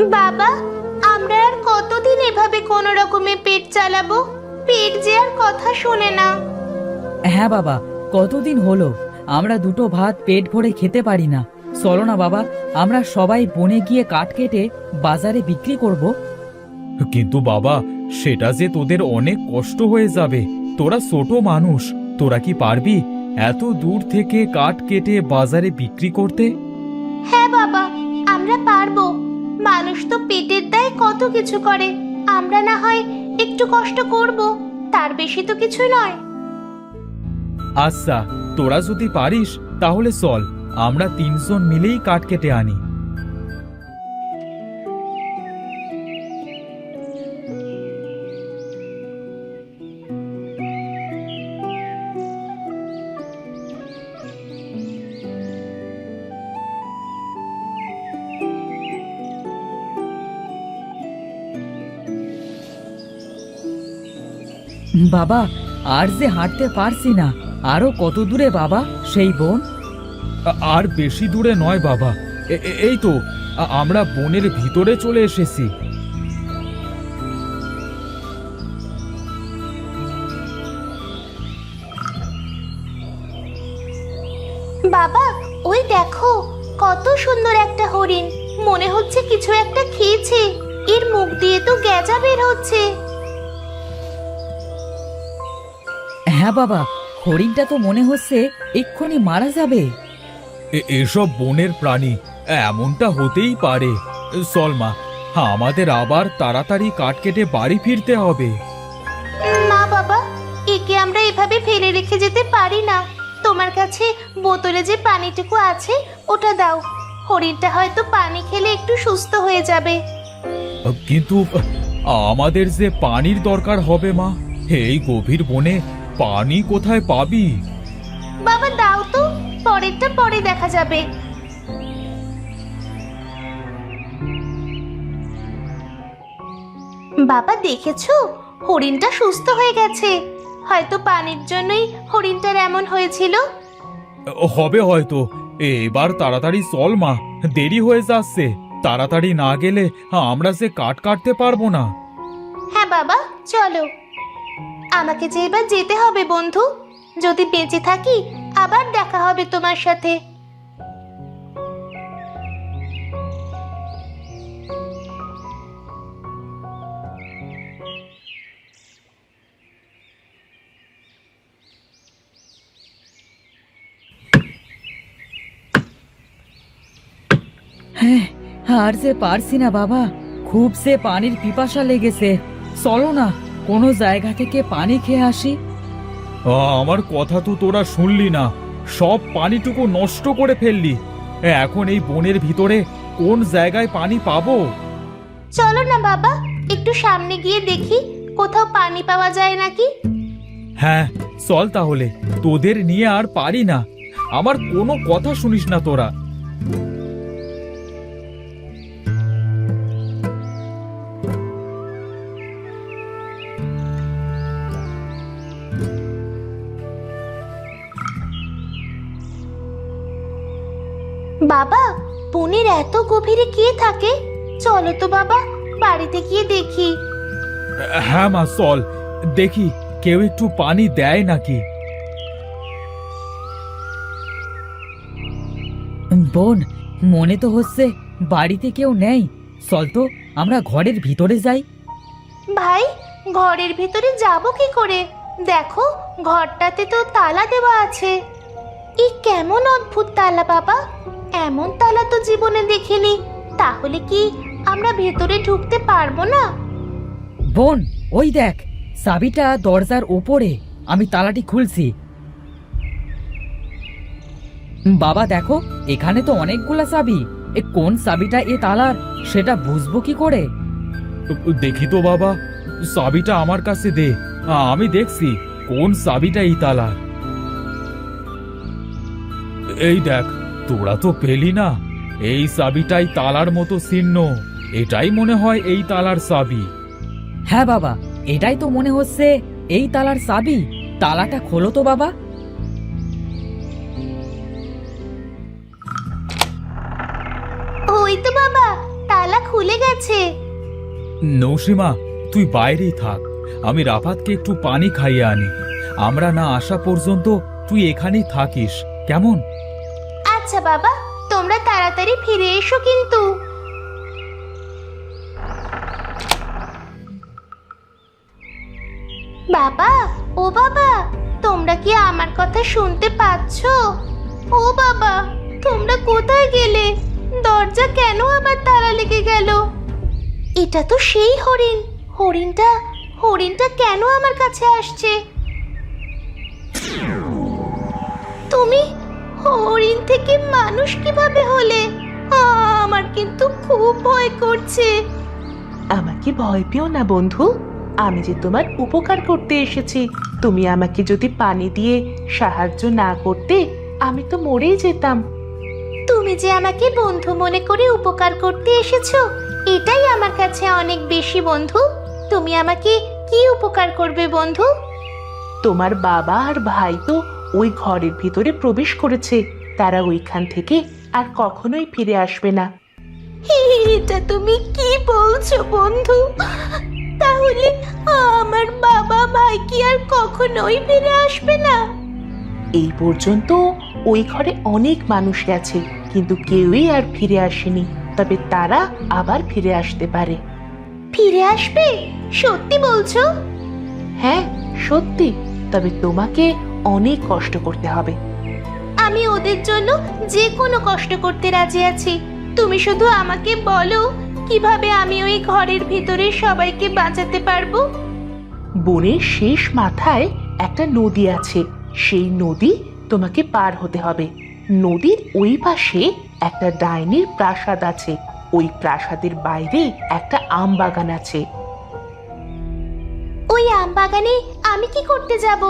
বাবা, আমরা আর কতদিন এভাবে কোনো রকমে পেট চালাবো? পেট যে আর কথা শোনে না। হ্যাঁ বাবা, কতদিন হলো আমরা দুটো ভাত পেট ভরে খেতে পারি না। চলো না বাবা, আমরা সবাই বনে গিয়ে কাঠ কেটে বাজারে বিক্রি করব। কিন্তু বাবা, সেটা যে তোদের অনেক কষ্ট হয়ে যাবে। তোরা ছোট মানুষ, তোরা কি পারবি এত দূর থেকে কাঠ কেটে বাজারে বিক্রি করতে? হ্যাঁ বাবা, আমরা পারবো। মানুষ তো পেটের দায়ে কত কিছু করে, আমরা না হয় একটু কষ্ট করব, তার বেশি তো কিছু নয়। আচ্ছা, তোরা যদি পারিস তাহলে চল, আমরা তিনজন মিলেই কাঠ কেটে আনি। বাবা, আর যে হাঁটতে পারছি না। আরো কত দূরে বাবা সেই বন? আর বেশি দূরে নয় বাবা, এই তো আমরা বনের ভিতরে চলে এসেছি। বাবা, ওই দেখো, কত সুন্দর একটা হরিণ। মনে হচ্ছে কিছু একটা খেয়েছে, এর মুখ দিয়ে তো গেজা বের হচ্ছে। হ্যাঁ বাবা, হরিণটা তো মনে হচ্ছে এক্ষুনি মারা যাবে। এসব বনের প্রাণী, এমনটা হতেই পারে। চল মা, আমাদের আবার তাড়াতাড়ি কাঠ কেটে বাড়ি ফিরতে হবে। না বাবা, একে আমরা এভাবে ফেলে রেখে যেতে পারি না। তোমার কাছে বোতলে যে পানিটুকু আছে ওটা দাও। হরিণটা হয়তো পানি খেলে একটু সুস্থ হয়ে যাবে। কিন্তু আমাদের যে পানির দরকার হবে মা, এই গভীর বনে পানি কোথায় পাবি? বাবা দাও তো, পরেরটা পরে দেখা যাবে। বাবা দেখেছো, হরিণটা সুস্থ হয়ে গেছে। হয়তো পানির জন্যই হরিণটার এমন হয়েছিল। হবে হয়তো। এবার তাড়াতাড়ি চল মা, দেরি হয়ে যাচ্ছে। তাড়াতাড়ি না গেলে আমরা যে কাঠ কাটতে পারবো না। হ্যাঁ বাবা, চলো। আমাকে যে এবার যেতে হবে বন্ধু। যদি বেঁচে থাকি আবার দেখা হবে তোমার সাথে। হ্যাঁ, আর যে পারছি না বাবা, খুব সে পানির পিপাসা লেগেছে। চলো না, কোনো জায়গা থেকে পানি খেয়ে আসি। আমার কথা তো তোরা শুনলি না, সব পানিটুকু নষ্ট করে ফেললি। এখন এই বনের ভিতরে কোন জায়গায় পানি পাবো? চলো না বাবা, একটু সামনে গিয়ে দেখি কোথাও পানি পাওয়া যায় নাকি। হ্যাঁ চল তাহলে, তোদের নিয়ে আর পারি না। আমার কোনো কথা শুনিস না তোরা। বাবা, বনের এত গভীরে কে থাকে? চলো তো বাবা, বাড়িতে গিয়ে দেখি। হ্যাঁ মা চল, দেখি কেউ একটু পানি দেয় নাকি। বোন, মনে তো হচ্ছে বাড়িতে কেউ নেই। চল তো আমরা ঘরের ভিতরে যাই। ভাই, ঘরের ভিতরে যাব কি করে? দেখো, ঘরটাতে তো তালা দেওয়া আছে। এই কেমন অদ্ভুত তালা বাবা, এমন তালা তো জীবনে দেখিনি। তাহলে কি আমরা ভেতরে ঢুকতে পারবো না? বোন, ওই দেখ, চাবিটা দরজার ওপরে। আমি তালাটি খুলছি। বাবা দেখো, এখানে তো অনেকগুলা চাবি। কোন চাবিটা এ তালার সেটা বুঝবো কি করে? দেখি তো বাবা, চাবিটা আমার কাছে দে, আমি দেখছি কোন চাবিটা এই তালার। এই দেখ, তোরা তো পেলি না, এই চাবিটাই তালার মতো চিহ্ন। এটাই মনে হয় এই তালার চাবি। হ্যাঁ বাবা, এটাই তো মনে হচ্ছে এই তালার চাবি। তালাটা খোলো তো বাবা। ওই তো বাবা, তালা খুলে ভুলে গেছে। নৌসীমা, তুই বাইরেই থাক, আমি রাফাতকে একটু পানি খাইয়ে আনি। আমরা না আসা পর্যন্ত তুই এখানেই থাকিস, কেমন? আচ্ছা বাবা, তোমরা তাড়াতাড়ি ফিরে এসো কিন্তু। বাবা, ও বাবা, তোমরা কি আমার কথা শুনতে পাচ্ছো? ও বাবা, তোমরা কোথায় গেলে? দরজা কেন আবার তালা লেগে গেল? এটা তো সেই হরিণ। হরিণটা কেন আমার কাছে আসছে? তুমি হরিণ থেকে মানুষ কিভাবে হলে? আমার কিন্তু খুব ভয় করছে। আমাকে ভয় পেও না বন্ধু, আমি যে তোমার উপকার করতে এসেছি। তুমি আমাকে যদি পানি দিয়ে সাহায্য না করতে, আমি তো মরেই যেতাম। তুমি যে আমাকে বন্ধু মনে করে উপকার করতে এসেছো, এটাই আমার কাছে অনেক বেশি বন্ধু। তুমি আমাকে কি উপকার করবে বন্ধু? তোমার বাবা আর ভাই তো ওই ঘরের ভিতরে প্রবেশ করেছে। তারা ওইখান থেকে আর কখনোই ফিরে আসবে না। এটা তুমি কি বলছো বন্ধু? তাহলে আমার বাবা ভাই কি আর কখনোই ফিরে আসবে না? এই পর্যন্ত ওই ঘরে অনেক মানুষ গেছে, কিন্তু কেউই আর ফিরে আসেনি। তবে তারা আবার ফিরে আসতে পারে। ফিরে আসবে? সত্যি বলছো? হ্যাঁ, সত্যি। তবে তোমাকে অনেক কষ্ট করতে হবে। আমি ওদের জন্য যে কোনো কষ্ট করতে রাজি আছি। তুমি শুধু আমাকে বলো কিভাবে আমি ওই ঘরের ভিতরে সবাইকে বাঁচাতে পারবো। বনের শেষ মাথায় একটা নদী আছে। সেই নদী তোমাকে পার হতে হবে। নদীর ওই পাশে একটা ডাইনির প্রাসাদ আছে। ওই প্রাসাদের বাইরে একটা আম বাগান আছে। ওই আম বাগানে আমি কি করতে যাব?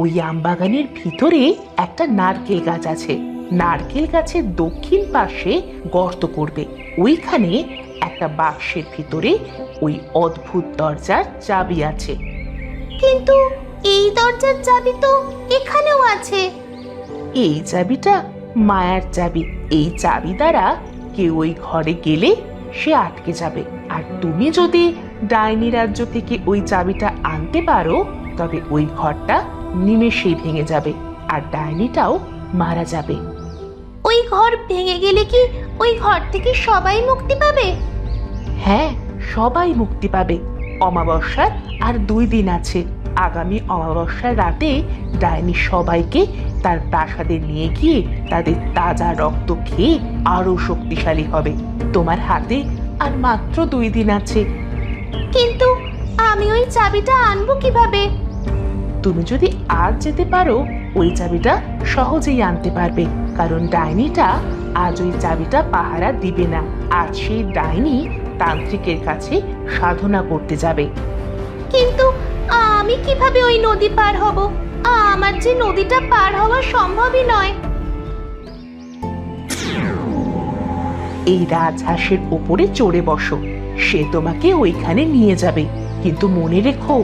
ওই আম বাগানের ভিতরে একটা নারকেল গাছ আছে। নারকেল গাছের দক্ষিণ পাশে গর্ত করবে। ওইখানে একটা বাক্সের ভিতরে ওই অদ্ভুত দরজার চাবি আছে। কিন্তু এই দরজার চাবি তো এখানেও আছে। এই চাবিটা মায়ার চাবি। এই চাবি দ্বারা কেউ ওই ঘরে গেলে সে আটকে যাবে। আর তুমি যদি ডাইনি রাজ্য থেকে ওই চাবিটা আনতে পারো, তবে ওই ঘরটা নিমেষেই ভেঙে যাবে আর ডাইনিটাও মারা যাবে। ওই ঘর ভেঙে গেলে কি ওই ঘর থেকে সবাই মুক্তি পাবে? হ্যাঁ, সবাই মুক্তি পাবে। অমাবস্যার আর 2 দিন আছে। আগামী অমাবস্যার রাতে ডাইনি সবাইকে তার প্রাসাদে নিয়ে গিয়ে তাদের তাজা রক্ত খেয়ে আরো শক্তিশালী হবে। তোমার হাতে আর মাত্র 2 দিন আছে। কিন্তু আমি ওই চাবিটা আনবো কিভাবে? তুমি যদি আজ যেতে পারো, ওই চাবিটা সহজেই আনতে পারবে। কারণ ডাইনিটা আজ ওই চাবিটা পাহারা দিবে না। আজ সেই ডাইনি তান্ত্রিকের কাছে সাধনা করতে যাবে। কিন্তু আমি কিভাবে ওই নদী পার হব? আমার যে নদীটা পার হওয়া সম্ভবই নয়। এই রাজহাঁসের ওপরে চড়ে বসো, সে তোমাকে ওইখানে নিয়ে যাবে। কিন্তু মনে রেখো,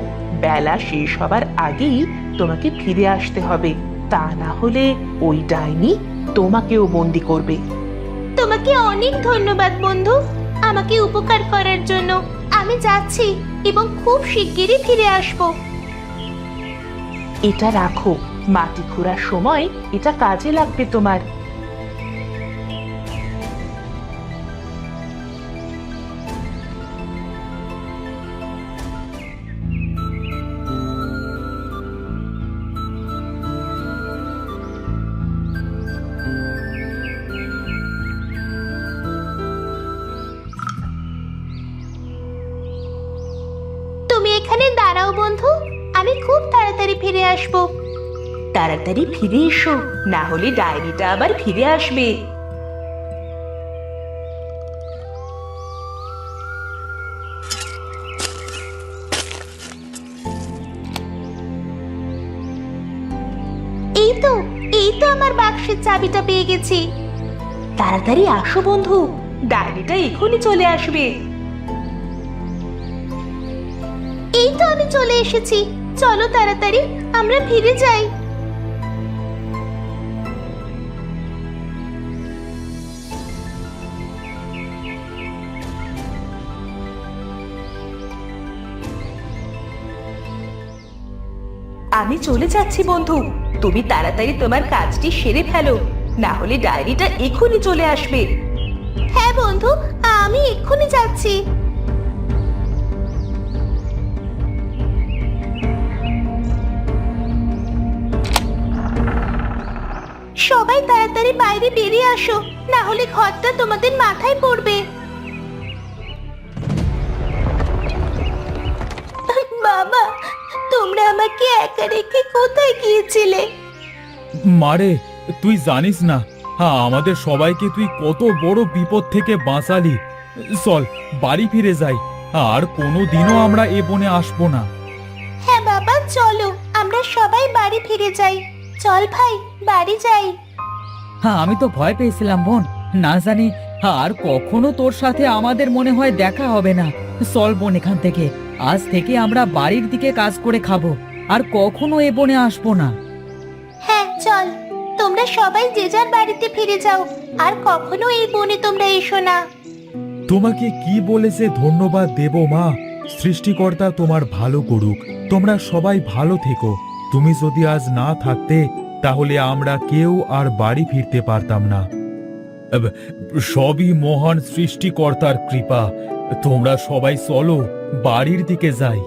বেলা শেষ হবার আগেই তোমাকে ফিরে আসতে হবে। তা না হলে ওই ডাইনি তোমাকেও বন্দি করবে। তোমাকে অনেক ধন্যবাদ বন্ধু, আমাকে উপকার করার জন্য। আমি যাচ্ছি এবং খুব শিগগিরই ফিরে আসবো। এটা রাখো, মাটি খোঁড়ার সময় এটা কাজে লাগবে তোমার। তুমি এখানে দাঁড়াও বন্ধু, আমি খুব তাড়াতাড়ি ফিরে আসবো। তাড়াতাড়ি ফিরে এসো, না হলে ডাইনিটা আবার ফিরে আসবে। এই তো আমার বাক্সের চাবিটা পেয়ে গেছি। তাড়াতাড়ি আসো বন্ধু, ডাইনিটা এখনই চলে আসবে। এই তো আমি চলে এসেছি। চলো তাড়াতাড়ি আমরা ফিরে যাই। আমি চলে যাচ্ছি বন্ধু, তুমি তাড়াতাড়ি তোমার কাজটি সেরে ফেলো, না হলে ডায়েরিটা এক্ষুনি চলে আসবে। হ্যাঁ বন্ধু, আমি এক্ষুনি যাচ্ছি। সবাই তাড়াতাড়ি বাইরে বেরিয়ে আসো, না হলে ঘরটা তোমাদের মাথায় পড়বে। বাবা, তোমরা আমাকে একা রেখে কোথায় গিয়েছিলে? মারে, তুই জানিস না, হ্যাঁ, আমাদের সবাইকে তুই কত বড় বিপদ থেকে বাঁচালি। চল বাড়ি ফিরে যাই, আর কোনো দিনও আমরা এ বনে আসবো না। হ্যাঁ বাবা, চলো আমরা সবাই বাড়ি ফিরে যাই। চল ভাই, বাড়ি যাই। হ্যাঁ, আমি তো ভয় পেয়েছিলাম বোন, না জানি আর কখনো তোর সাথে আমাদের মনে হয় দেখা হবে না। চল বোন, এখান থেকে আজ থেকে আমরা বাড়ির দিকে কাজ করে খাবো, আর কখনো এ বনে আসবো না। হ্যাঁ চল, তোমরা সবাই যে যার বাড়িতে ফিরে যাও, আর কখনো এই বনে তোমরা এসো না। তোমাকে কি বলেছে ধন্যবাদ দেব মা? সৃষ্টিকর্তা তোমার ভালো করুক। তোমরা সবাই ভালো থেকো। তুমি যদি আজ না থাকতে, তাহলে আমরা কেউ আর বাড়ি ফিরতে পারতাম না। সবই মহান সৃষ্টিকর্তার কৃপা। তোমরা সবাই চলো বাড়ির দিকে যাই।